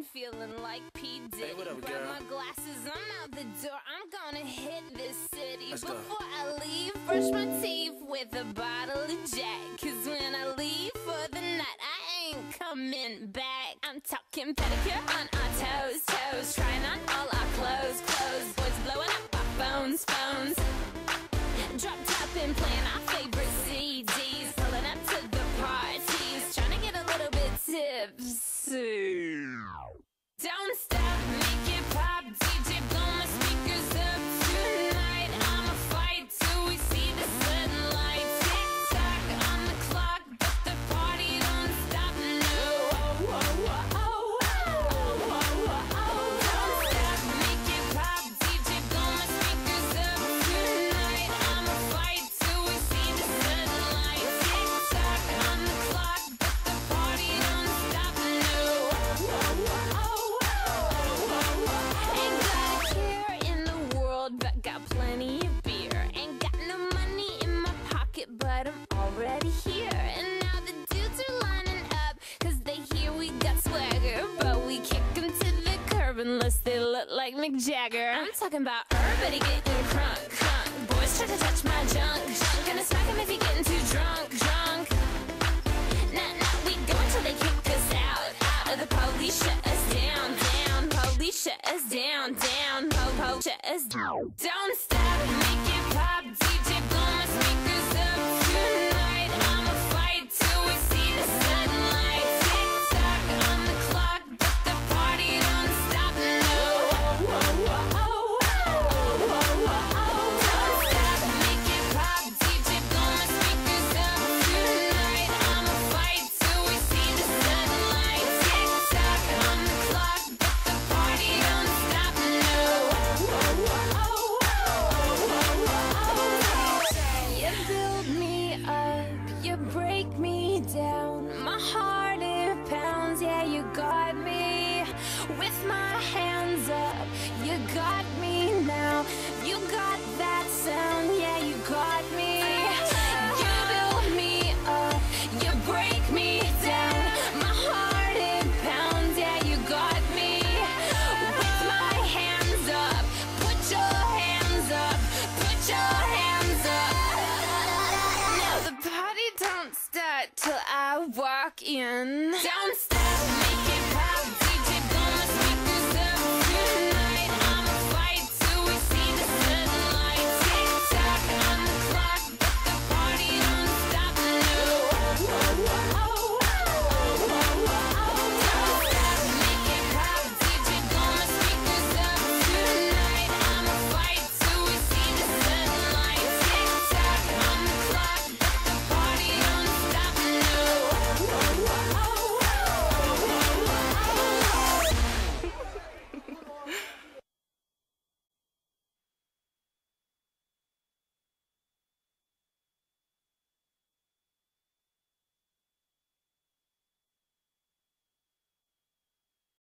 feeling like P. Diddy. Hey, what up, Grab girl? my glasses, I'm out the door. I'm gonna hit this city. Let's Before go. I leave, brush my teeth with a bottle of Jack. Cause when I leave for the night, I ain't coming back. I'm talking pedicure on our toes, toes. Trying on all our clothes, clothes. Boys blowing up our phones, phones. Drop top and playing our favorite CDs. Pulling up to the parties. Trying to get a little bit tipsy. Don't stop, make it pop. DJ, blow my speakers up tonight. I'ma fight till we see the sunlight. Tick-tock on the clock, but the party don't stop, no. Don't stop, make it pop. DJ, blow my speakers up tonight. I'ma fight till we see the sunlight. Tick-tock on the clock, but the party don't stop, no. Ain't got a care in the world, but got plenty of beer. Ain't got no money in my pocket, but I'm already here. And now the dudes are lining up, cause they hear we got swagger. But we kick them to the curb unless they look like Mick Jagger. I'm talking about everybody getting crunk, crunk. Boys try to touch my junk, junk. Gonna smack him if he getting too drunk, drunk. Nah, nah, we go until they kick us out, out. Or the police shut us down, down. Police shut us down, down. Po-po shut us down. Don't stop, make it pop. DJ, blow my speakers up tonight. I'ma fight till we see the sunlight. Tick-tock on the clock, but the party don't stop, no. Don't stop, make it pop. DJ, blow my speakers up tonight. I'ma fight till we see the sunlight. Tick-tock on the clock, but the party don't stop, no. You build me up, you break me down. My heart it pounds, yeah, you got me. With my hands up, you got me now. You got that sound, yeah, you got me. You build me up, you break me down. My heart it pounds, yeah, you got me. With my hands up, put your hands up, put your hands up. Now the party don't start till I walk in. Don't stop.